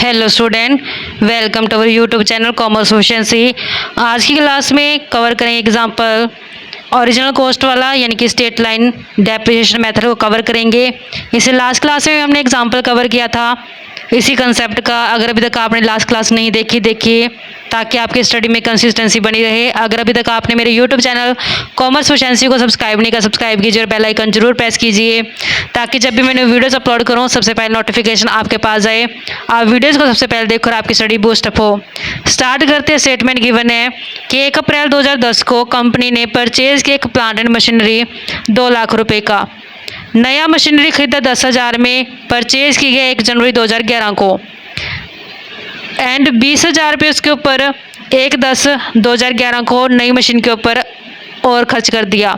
Hello student, welcome to our YouTube channel commerce efficiency. आज की class में cover करेंगे एग्जांपल ओरिजिनल कॉस्ट वाला यानी कि स्ट्रेट लाइन डेप्रिसिएशन मेथड को कवर करेंगे। इसे लास्ट क्लास में हमने एग्जांपल कवर किया था इसी कंसेप्ट का। अगर अभी तक आपने लास्ट क्लास नहीं देखी, देखिए ताकि आपकी स्टडी में कंसिस्टेंसी बनी रहे। अगर अभी तक आपने मेरे यूट्यूब चैनल कॉमर्स एफिशिएंसी को सब्सक्राइब नहीं किया, सब्सक्राइब कीजिए और बेल आइकन जरूर प्रेस कीजिए ताकि जब भी मैंने वीडियोस अपलोड करूँ सबसे पहले नोटिफिकेशन आपके पास जाए, आप वीडियोस को सबसे पहले देखकर आपकी स्टडी बूस्ट अप हो। स्टार्ट करते हैं। स्टेटमेंट गिवन है कि 1 अप्रैल 2010 को कंपनी ने परचेज किया एक प्लांट एंड मशीनरी 2 लाख रुपए का। नया मशीनरी खरीदा 10,000 में, परचेज की गई 1 जनवरी 2011 को एंड 20,000 रुपये उसके ऊपर 1/10/2011 को नई मशीन के ऊपर और खर्च कर दिया।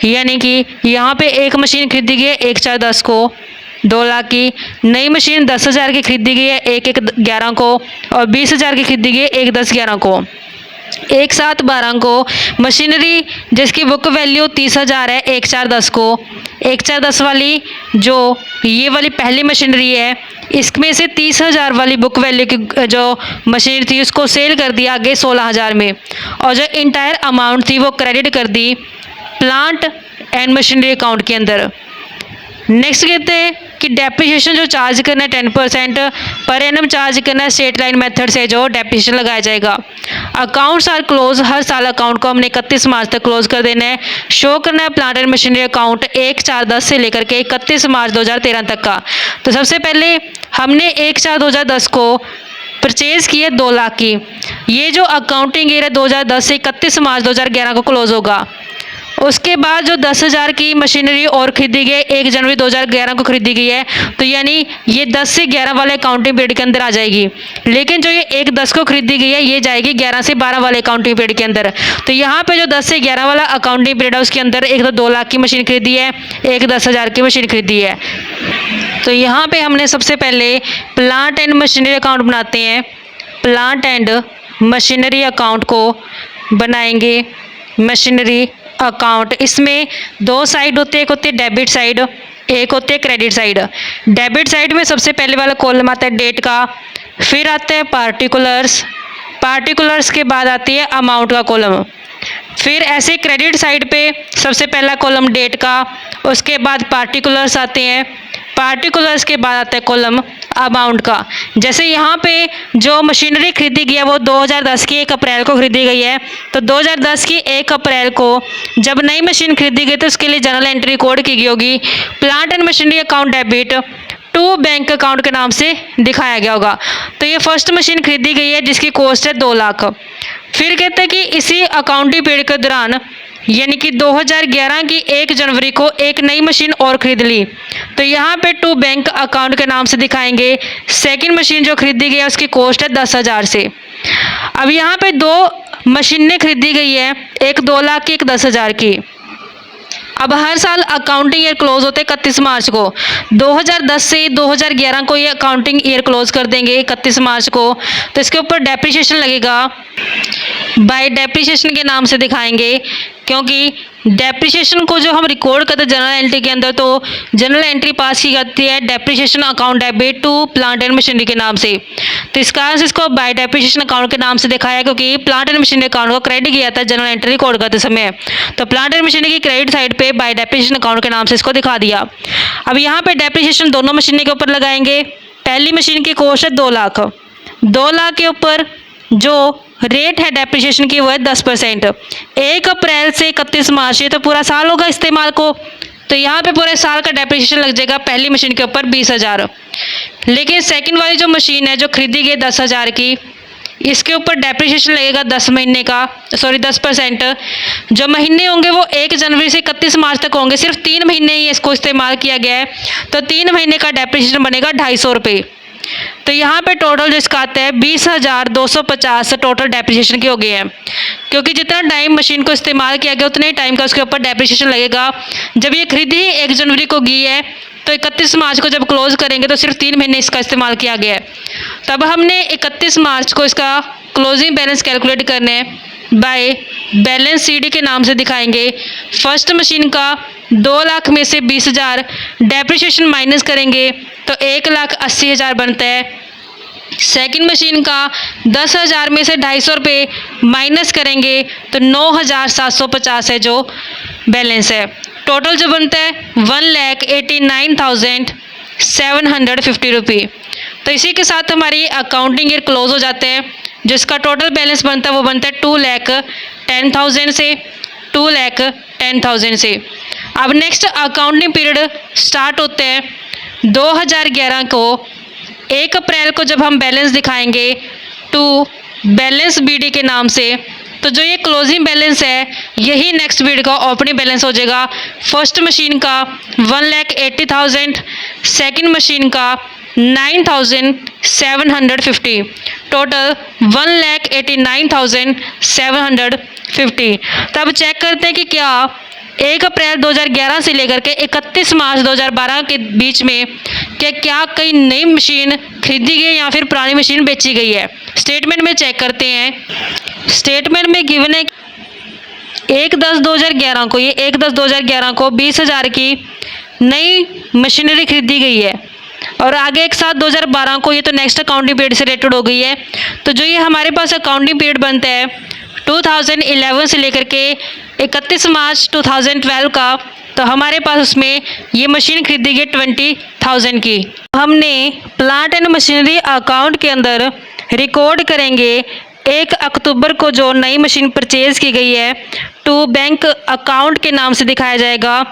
यानी कि यहाँ पे एक मशीन खरीदी गई है 1/4/10 को 2 लाख की, नई मशीन 10,000 की खरीदी गई है 1/1/11 को और 20,000 की खरीदी गई है 1/10/11 को। 1/7/12 को मशीनरी जिसकी बुक वैल्यू 30,000 है 1/4/10 को। 1/4/10 वाली जो ये वाली पहली मशीनरी है इसमें से 30,000 वाली बुक वैल्यू की जो मशीनरी थी उसको सेल कर दिया आगे 16,000 में और जो इंटायर अमाउंट थी वो क्रेडिट कर the plant and machinery account के अंदर। नेक्स्ट कहते हैं कि डेप्रिसिएशन जो चार्ज करना है 10% पर एनम चार्ज करना है स्ट्रेट लाइन मेथड से जो डेप्रिसिएशन लगाया जाएगा। अकाउंट्स आर क्लोज, हर साल अकाउंट को हमने 31 मार्च तक क्लोज कर देना है। शो करना है प्लांट एंड मशीनरी अकाउंट 1/4/10 से लेकर के 31 मार्च 2013 तक का। तो सबसे पहले हमने 1/4/2010 को परचेज की है 2 लाख की। ये जो अकाउंटिंग ईयर है 2010 से 31 मार्च 2011 को क्लोज होगा। उसके बाद जो 10,000 की मशीनरी और खरीदी गई 1 जनवरी 2011 को खरीदी गई है तो यानी ये 10 से 11 वाले अकाउंटिंग पीरियड के अंदर आ जाएगी। लेकिन जो ये 1/10 को खरीदी गई है ये जाएगी 11 से 12 वाले अकाउंटिंग पीरियड के अंदर। तो यहाँ पे जो 10 से 11 वाला अकाउंटिंग पीरियड है उसके अंदर एक तो 2 लाख की मशीन खरीदी है, एक 10,000 की मशीन खरीदी है। तो यहाँ पे हमने सबसे पहले प्लांट एंड मशीनरी अकाउंट बनाते हैं। प्लांट एंड मशीनरी अकाउंट को बनाएंगे। मशीनरी अकाउंट इसमें 2 साइड होते हैं, एक होती है डेबिट साइड, एक होती है क्रेडिट साइड। डेबिट साइड में सबसे पहले वाला कॉलम आता है डेट का, फिर आता है पार्टिकुलर्स, पार्टिकुलर्स के बाद आती है अमाउंट का कॉलम। फिर ऐसे क्रेडिट साइड पे सबसे पहला कॉलम डेट का, उसके बाद पार्टिकुलर्स आते हैं, पार्टिकुलर्स के बाद आता है कॉलम अमाउंट का। जैसे यहाँ पे जो मशीनरी खरीदी गई है वो 2010 की 1 अप्रैल को खरीदी गई है तो 2010 की 1 अप्रैल को जब नई मशीन खरीदी गई तो उसके लिए जनरल एंट्री रिकॉर्ड की गई होगी। Plant and machinery account debit to bank account के नाम से दिखाया गया होगा। तो ये फर्स्ट मशीन खरीदी गई है जिसकी कॉस्ट है 2 लाख। फिर कहते हैं कि इसी अकाउंटिंग पीरियड के दौरान यानी कि 2011 की 1 जनवरी को एक नई मशीन और खरीद ली तो यहाँ पे टू बैंक अकाउंट के नाम से दिखाएंगे। सेकंड मशीन जो खरीदी गई है उसकी कॉस्ट है 10,000 से। अब यहाँ पे 2 मशीनें खरीदी गई है, एक 2 लाख की, एक 10,000 की। अब हर साल अकाउंटिंग ईयर क्लोज होते हैं 31 मार्च को। 2010 से 2011 को ये अकाउंटिंग ईयर क्लोज कर देंगे 31 मार्च को। तो इसके ऊपर डेप्रिसिएशन लगेगा, बाय डेप्रिसिएशन के नाम से दिखाएंगे क्योंकि डेप्रिसिएशन को जो हम रिकॉर्ड करते हैं जनरल एंट्री के अंदर तो जनरल एंट्री पास की जाती है depreciation account debit to plant and machinery के नाम से। तो इस कारण से इसको बाय डेप्रिसिएशन अकाउंट के नाम से दिखाया क्योंकि प्लांट एंड मशीनरी अकाउंट को क्रेडिट किया था जनरल एंट्री रिकॉर्ड करते समय। तो प्लांट एंड मशीनरी की क्रेडिट साइड पे बाय डेप्रिसिएशन अकाउंट के नाम से इसको दिखा दिया। अब यहाँ पे डेप्रिसिएशन दोनों मशीनरी के ऊपर लगाएंगे। पहली मशीन की कॉस्ट है 2 लाख, 2 लाख के ऊपर जो रेट है डेप्रिसिएशन की वो है 10%। 1 अप्रैल से 31 मार्च ये तो पूरा साल होगा इस्तेमाल को, तो यहाँ पे पूरे साल का डेप्रिसिएशन लग जाएगा पहली मशीन के ऊपर 20,000। लेकिन सेकंड वाली जो मशीन है जो खरीदी गई 10,000 की इसके ऊपर डेप्रिसिएशन लगेगा 10 महीने का, 10%। जो महीने होंगे वो 1 जनवरी से 31 मार्च तक होंगे, सिर्फ 3 महीने ही इसको इस्तेमाल किया गया है तो 3 महीने का डेप्रिसिएशन बनेगा 250 रुपये। तो यहाँ पे टोटल जो इसका आता है 20,250 टोटल डेप्रिसिएशन के हो गए हैं क्योंकि जितना टाइम मशीन को इस्तेमाल किया गया उतने ही टाइम का उसके ऊपर डेप्रिसिएशन लगेगा। जब ये खरीदी 1 जनवरी को गई है तो 31 मार्च को जब क्लोज करेंगे तो सिर्फ 3 महीने इसका इस्तेमाल किया गया है। तब हमने 31 मार्च को इसका क्लोजिंग बैलेंस कैलकुलेट करने बाय बैलेंस सीडी के नाम से दिखाएंगे। फर्स्ट मशीन का 2 लाख में से 20,000 डेप्रिसिएशन माइनस करेंगे तो 1,80,000 बनता है। सेकंड मशीन का 10,000 में से 250 रुपये माइनस करेंगे तो 9,750 है जो बैलेंस है। टोटल जो बनता है 1,89,750 रुपये। तो इसी के साथ हमारी अकाउंटिंग ईयर क्लोज हो जाते हैं। जिसका टोटल बैलेंस बनता है वो बनता है 2,10,000 से 2,10,000 से। अब नेक्स्ट अकाउंटिंग पीरियड स्टार्ट होते हैं 2011 को। 1 अप्रैल को जब हम बैलेंस दिखाएंगे टू बैलेंस बीडी के नाम से, तो जो ये क्लोजिंग बैलेंस है यही नेक्स्ट बीडी का ओपनिंग बैलेंस हो जाएगा। फर्स्ट मशीन का 1,80,000, सेकंड मशीन का 9,750, टोटल 1,89,750। तब चेक करते हैं कि क्या 1 अप्रैल 2011 से लेकर के 31 मार्च 2012 के बीच में क्या कोई नई मशीन खरीदी गई है या फिर पुरानी मशीन बेची गई है। स्टेटमेंट में चेक करते हैं। स्टेटमेंट में गिवन है 1/10/2011 को, ये 1/10/2011 को 20,000 की नई मशीनरी खरीदी गई है। और आगे एक साथ 2012 को, ये तो नेक्स्ट अकाउंटिंग पीरियड से रिलेटेड हो गई है। तो जो ये हमारे पास अकाउंटिंग पीरियड बनता है 2011 से लेकर के 31 मार्च 2012 का, तो हमारे पास उसमें ये मशीन खरीदी गई 20,000 की। हमने प्लांट एंड मशीनरी अकाउंट के अंदर रिकॉर्ड करेंगे 1 अक्टूबर को जो नई मशीन परचेज़ की गई है टू बैंक अकाउंट के नाम से दिखाया जाएगा।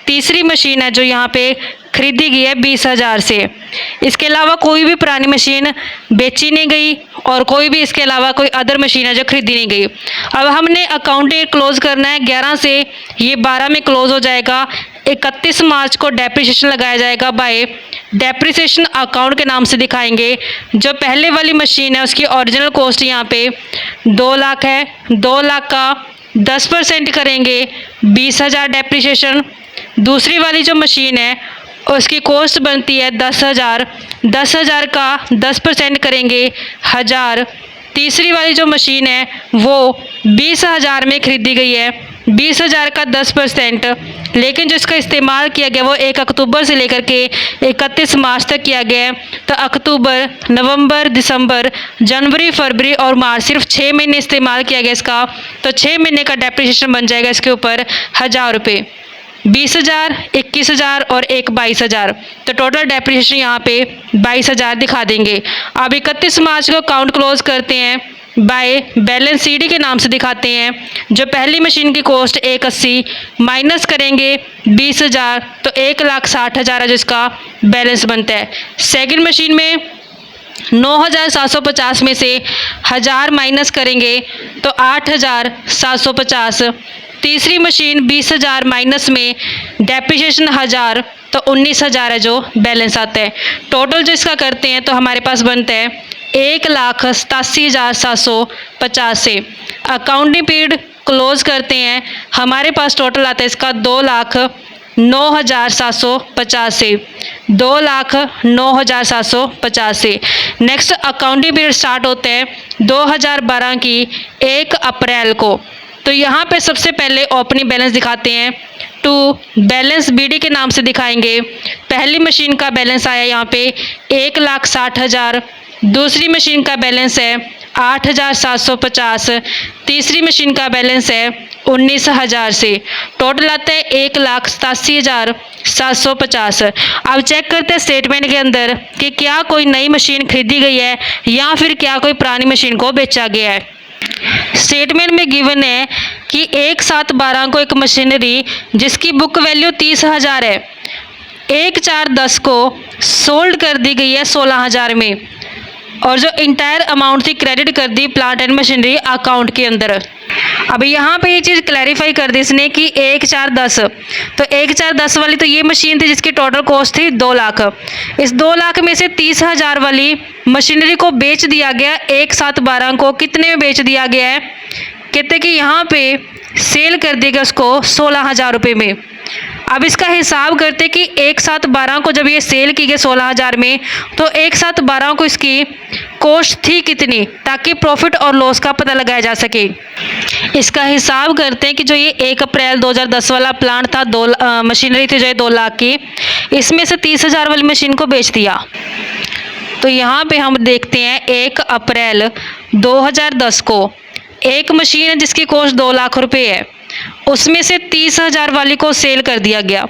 तीसरी मशीन है जो यहाँ पे खरीदी गई है 20,000 से। इसके अलावा कोई भी पुरानी मशीन बेची नहीं गई और कोई भी इसके अलावा कोई अदर मशीन है जो खरीदी नहीं गई। अब हमने अकाउंटिंग क्लोज करना है 11 से, ये 12 में क्लोज हो जाएगा। 31 मार्च को डेप्रिसिएशन लगाया जाएगा बाय डेप्रिसिएशन अकाउंट के नाम से दिखाएंगे। जो पहले वाली मशीन है उसकी ओरिजिनल कॉस्ट यहाँ पे 2 लाख है। 2 लाख का 10% करेंगे 20,000 डेप्रिसिएशन। दूसरी वाली जो मशीन है उसकी कॉस्ट बनती है 10,000। 10,000 का 10% करेंगे 1,000। तीसरी वाली जो मशीन है वो 20,000 में खरीदी गई है। 20,000 का 10%, लेकिन जो इसका इस्तेमाल किया गया वो 1 अक्टूबर से लेकर के 31 मार्च तक किया गया है। तो अक्टूबर, नवंबर, दिसंबर, जनवरी, फरवरी और मार्च, सिर्फ 6 महीने इस्तेमाल किया गया इसका। तो 6 महीने का डेप्रिसिएशन बन जाएगा इसके ऊपर 1,000 रुपये। 20,000, 21,000 और एक 22,000। तो टोटल डेप्रिसिएशन यहाँ पे 22,000 दिखा देंगे। अब 31 मार्च को अकाउंट क्लोज करते हैं बाय बैलेंस सीडी के नाम से दिखाते हैं। जो पहली मशीन की कॉस्ट 180 माइनस करेंगे 20,000, तो 1,60,000 है जिसका बैलेंस बनता है। सेकंड मशीन में 9,750 में से 1,000 माइनस करेंगे तो 8,750। तीसरी मशीन 20,000 माइनस में डेप्रिसिएशन 1,000, तो 19,000 है जो बैलेंस आता है। टोटल जो इसका करते हैं तो हमारे पास बनता है 1,87,750 से। अकाउंटिंग पीरियड क्लोज करते हैं, हमारे पास टोटल आता है इसका 2,09,750 से। 2,09,750 से। नेक्स्ट अकाउंटिंग पीरियड स्टार्ट होते हैं 2012 की 1 अप्रैल को। तो यहाँ पे सबसे पहले ओपनिंग बैलेंस दिखाते हैं टू बैलेंस बीडी के नाम से दिखाएंगे। पहली मशीन का बैलेंस आया यहाँ पे 1,60,000। दूसरी मशीन का बैलेंस है 8,750। तीसरी मशीन का बैलेंस है 19,000 से। टोटल आता है 1,87,750। अब चेक करते हैं स्टेटमेंट के अंदर कि क्या कोई नई मशीन खरीदी गई है या फिर क्या कोई पुरानी मशीन को बेचा गया है। स्टेटमेंट में गिवन है कि 1/7/12 को एक मशीनरी जिसकी बुक वैल्यू 30,000 है 1/4/10 को सोल्ड कर दी गई है 16,000 में, और जो इंटायर अमाउंट थी क्रेडिट कर the plant and machinery account के अंदर। अब यहाँ पे ये चीज़ क्लैरिफाई कर दी इसने कि 1/4/10, तो 1/4/10 वाली तो ये मशीन थी जिसकी टोटल कॉस्ट थी 2 लाख। इस 2 लाख में से 30,000 वाली मशीनरी को बेच दिया गया 1/7/12 को। कितने में बेच दिया गया है, कहते कि यहाँ पे सेल कर दिया गया उसको 16,000 रुपये में। अब इसका हिसाब करते कि 1/7/12 को जब ये सेल की गई 16,000 में, तो 1/7/12 को इसकी कॉस्ट थी कितनी, ताकि प्रॉफिट और लॉस का पता लगाया जा सके। इसका हिसाब करते हैं कि जो ये 1 अप्रैल 2010 वाला प्लांट था, मशीनरी थी जो 2 लाख की, इसमें से 30,000 वाली मशीन को बेच दिया। तो यहाँ पे हम देखते हैं 1 अप्रैल 2010 को एक मशीन है जिसकी कॉस्ट 2 लाख रुपए है, उसमें से 30,000 वाली को सेल कर दिया गया।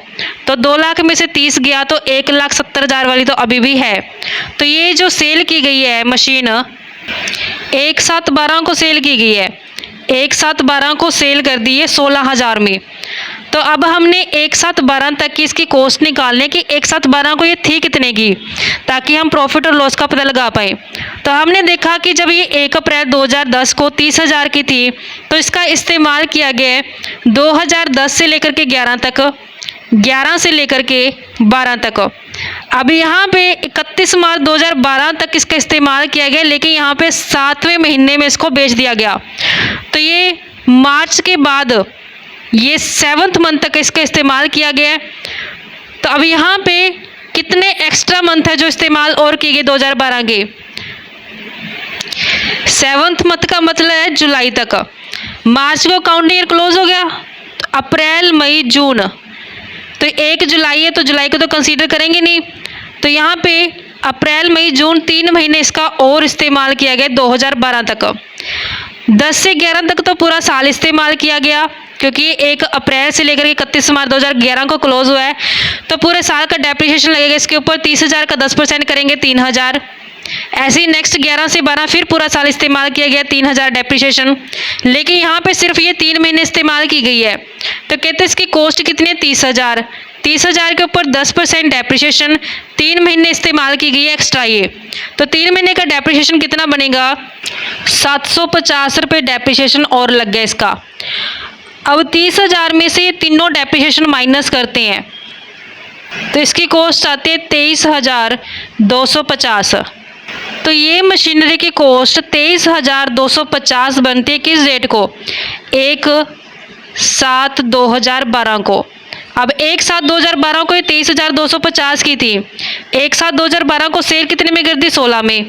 तो 2 लाख में से 30 गया तो 1,70,000 वाली तो अभी भी है। तो ये जो सेल की गई है मशीन 1/7/12 को सेल की गई है, 1/7/12 को सेल कर दी है 16,000 में। तो अब हमने 1/7/12 तक की इसकी कॉस्ट निकालने की 1/7/12 को ये थी कितने की, ताकि हम प्रॉफिट और लॉस का पता लगा पाए। तो हमने देखा कि जब ये 1 अप्रैल 2010 को 30,000 की थी तो इसका इस्तेमाल किया गया 2010 से लेकर के 11 तक, 11 से लेकर के 12 तक। अब यहाँ पे 31 मार्च 2012 तक इसका इस्तेमाल किया गया, लेकिन यहाँ पे 7वें महीने में इसको बेच दिया गया। तो ये मार्च के बाद ये 7th मंथ तक इसका इस्तेमाल किया गया है। तो अब यहाँ पे कितने एक्स्ट्रा मंथ है जो इस्तेमाल और किए गए 2012 के, 7th मंथ का मतलब है जुलाई तक। मार्च को अकाउंट ईयर क्लोज हो गया, तो अप्रैल मई जून, तो 1 जुलाई है तो जुलाई को तो कंसीडर करेंगे नहीं। तो यहाँ पे अप्रैल मई जून 3 महीने इसका और इस्तेमाल किया गया 2012 तक। 10 से 11 तक तो पूरा साल इस्तेमाल किया गया, क्योंकि 1 अप्रैल से लेकर के 31 मार्च 2011 को क्लोज हुआ है। तो पूरे साल का डेप्रिसिएशन लगेगा इसके ऊपर, 30,000 का 10% करेंगे 3,000। ऐसे ही नेक्स्ट 11 से 12 फिर पूरा साल इस्तेमाल किया गया 3,000 डेप्रिसिएशन। लेकिन यहाँ पे सिर्फ ये 3 महीने इस्तेमाल की गई है। तो कहते हैं इसकी कॉस्ट कितनी है 30,000, 30,000 के ऊपर 10% डेप्रिसिएशन, 3 महीने इस्तेमाल की गई है एक्स्ट्रा ये। तो 3 महीने का डेप्रिसिएशन कितना बनेगा, 750 रुपये डेप्रिसिएशन और लग गया इसका। अब 30,000 में से ये तीनों डेप्रिसिएशन माइनस करते हैं तो इसकी कॉस्ट आती है 23,250। तो ये मशीनरी की कॉस्ट 23,250 बनती है किस डेट को, 1/7/2012 को। अब 1/7/2012 को ये 23,250 की थी, 1/7/2012 को सेल कितने में कर दी, 16 में।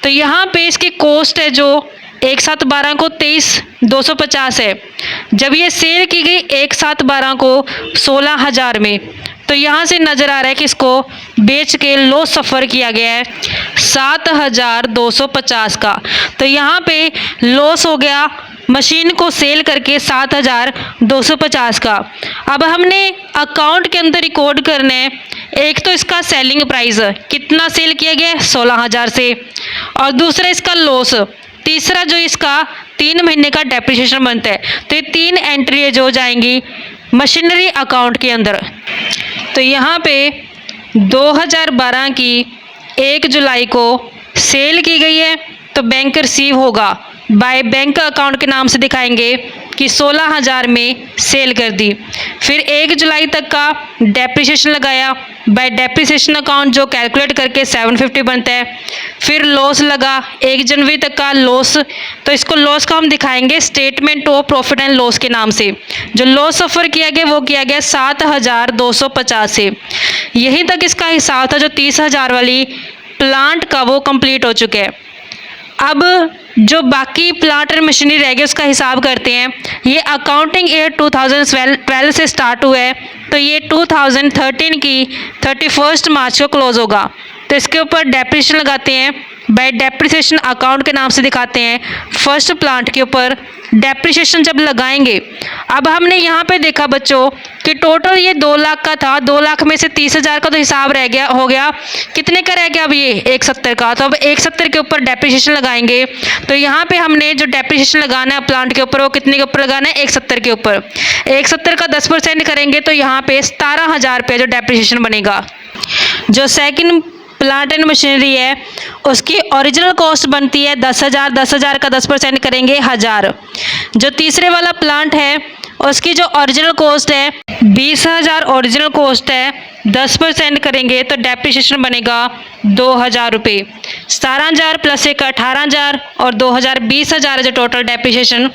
तो यहाँ पे इसकी कॉस्ट है जो 1/7/12 को 23,250 है। जब ये सेल की गई 1/7/12 को 16,000 में, तो यहाँ से नज़र आ रहा है कि इसको बेच के लॉस सफ़र किया गया है 7,250 का। तो यहाँ पे लॉस हो गया मशीन को सेल करके 7,250 का। अब हमने अकाउंट के अंदर रिकॉर्ड करना है, एक तो इसका सेलिंग प्राइस कितना सेल किया गया 16,000 से, और दूसरा इसका लॉस, तीसरा जो इसका 3 महीने का डेप्रिसिएशन बनता है। तो ये 3 एंट्री जो जाएंगी मशीनरी अकाउंट के अंदर। तो यहाँ पे 2012 की 1 जुलाई को सेल की गई है तो बैंक रिसीव होगा, बाय बैंक अकाउंट के नाम से दिखाएंगे कि 16,000 में सेल कर दी। फिर 1 जुलाई तक का डेप्रिसिएशन लगाया, बाय डेप्रिसिएशन अकाउंट जो कैलकुलेट करके 750 बनता है। फिर लॉस लगा 1 जनवरी तक का लॉस, तो इसको लॉस का हम दिखाएंगे statement of profit and loss के नाम से। जो लॉस सफ़र किया गया वो किया गया 7,250 से। यहीं तक इसका हिसाब था जो 30,000 वाली प्लांट का वो कंप्लीट हो चुका है। अब जो बाकी प्लांट एंड मशीनरी रह गई उसका हिसाब करते हैं। ये अकाउंटिंग ईयर 2012 से स्टार्ट हुआ है, तो ये 2013 की 31 मार्च को क्लोज होगा। तो इसके ऊपर डेप्रिसिएशन लगाते हैं, बाय डेप्रिसिएशन अकाउंट के नाम से दिखाते हैं। फर्स्ट प्लांट के ऊपर डेप्रिसिएशन जब लगाएंगे, अब हमने यहाँ पे देखा बच्चों कि टोटल ये 2 लाख का था, 2 लाख में से 30,000 का तो हिसाब रह गया, हो गया कितने का रह गया अब ये 170 का। तो अब 170 के ऊपर डेप्रिसिएशन लगाएंगे, तो यहाँ पे हमने जो डेप्रिसिएशन लगाना है प्लांट के ऊपर वो कितने के ऊपर लगाना है 170 के ऊपर। 170 का 10% करेंगे तो यहाँ पे 17,000 रुपये जो डेप्रिसिएशन बनेगा। जो सेकंड प्लांट एंड मशीनरी है उसकी ओरिजिनल कॉस्ट बनती है 10,000, 10,000 का 10% करेंगे 1,000। जो तीसरे वाला प्लांट है उसकी जो ओरिजिनल कॉस्ट है 20,000 ओरिजिनल कॉस्ट है, 10% करेंगे तो डेप्रिसिएशन बनेगा 2,000 रुपये। 17,000 प्लस एक 18,000 और 2,000 20,000 जो टोटल डेप्रिसिएशन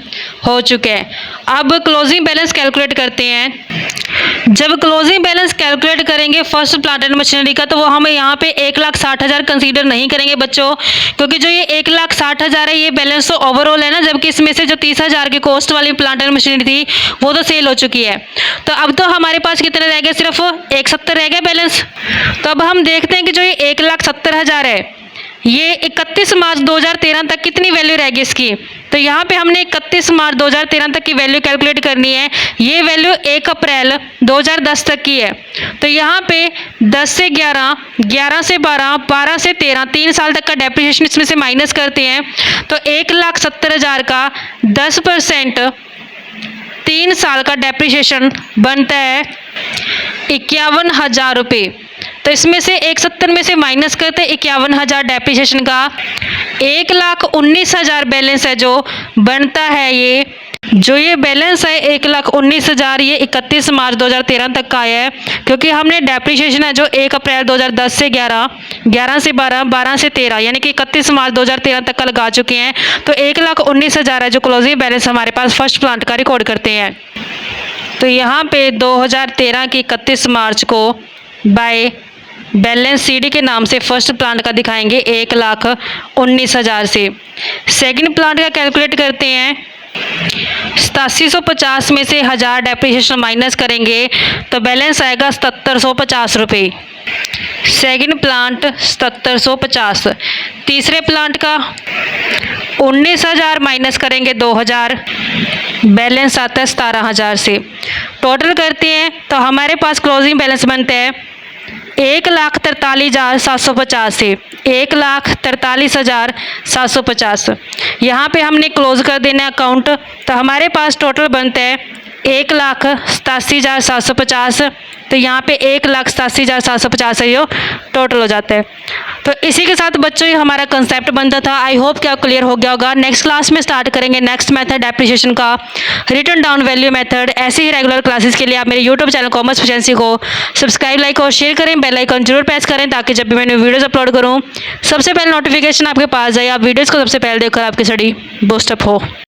हो चुके हैं। अब क्लोजिंग बैलेंस कैलकुलेट करते हैं। जब क्लोजिंग बैलेंस कैलकुलेट करेंगे फर्स्ट प्लांट एंड मशीनरी का, तो वो हम यहाँ पे 1,60,000 कंसीडर नहीं करेंगे बच्चों, क्योंकि जो ये 1,60,000 है ये बैलेंस तो ओवरऑल है ना, जबकि इसमें से जो 30,000 की कॉस्ट वाली प्लांट एंड मशीनरी थी वो तो सेल हो चुकी है। तो अब तो हमारे पास कितने रह गए, सिर्फ 170 रह गए बैलेंस। तो अब हम देखते हैं कि जो ये 1,70,000 है ये 31 मार्च 2013 तक कितनी वैल्यू रहेगी इसकी, तो यहाँ पे हमने 31 मार्च 2013 तक की वैल्यू कैलकुलेट करनी है। ये वैल्यू 1 अप्रैल 2010 तक की है, तो यहाँ पे 10 से 11, 11 से 12, 12 से 13, 3 साल तक का डेप्रिसिएशन इसमें से माइनस करते हैं तो 1,70,000 का 10% 3 साल का डेप्रिसिएशन बनता है 51,000 रुपये। तो इसमें से 1,70,000 में से माइनस करते 51,000 डेप्रिसिएशन का 1,19,000 बैलेंस है जो बनता है। ये बैलेंस है 1,19,000, ये 31 मार्च 2013 तक का आया है, क्योंकि हमने डेप्रिसिएशन है जो 1 अप्रैल 2010 से 11, 11 से 12, 12 से 13 यानी कि 31 मार्च 2013 तक का लगा चुके हैं। तो 1,19,000 है जो क्लोजिंग बैलेंस हमारे पास फर्स्ट प्लांट का रिकॉर्ड करते हैं। तो यहाँ पे 2013 की 31 मार्च को बाय बैलेंस सीडी के नाम से फर्स्ट प्लांट का दिखाएंगे 1,19,000 से। सेकंड प्लांट का कैलकुलेट करते हैं, 8750 में से 1000 डेप्रिसिएशन माइनस करेंगे तो बैलेंस आएगा 7750 रुपये। Second plant 7750। तीसरे प्लांट का 19,000 माइनस करेंगे 2000, बैलेंस आता है 17,000 से। टोटल करते हैं तो हमारे पास क्लोजिंग बैलेंस बनता है 1,43,750 से 1,43,750। यहाँ पे हमने क्लोज कर देना अकाउंट, तो हमारे पास टोटल बनता है 1,87,750। तो यहाँ पे 1,87,750 है जो टोटल हो जाता है। तो इसी के साथ बच्चों ये हमारा कंसेप्ट बनता था। आई होप कि आप क्लियर हो गया होगा। नेक्स्ट क्लास में स्टार्ट करेंगे नेक्स्ट मेथड डेप्रिसिएशन का, रिटर्न डाउन वैल्यू मेथड। ऐसे ही रेगुलर क्लासेस के लिए आप मेरे यूट्यूब चैनल कॉमर्स एफिशिएंसी को सब्सक्राइब, लाइक और शेयर करें। बेल आइकन जरूर प्रेस करें ताकि जब भी मैं वीडियोज़ अपलोड करूँ सबसे पहले नोटिफिकेशन आपके पास जाए, आप वीडियोज़ को सबसे पहले देखकर आपकी स्टडी बूस्टअप हो।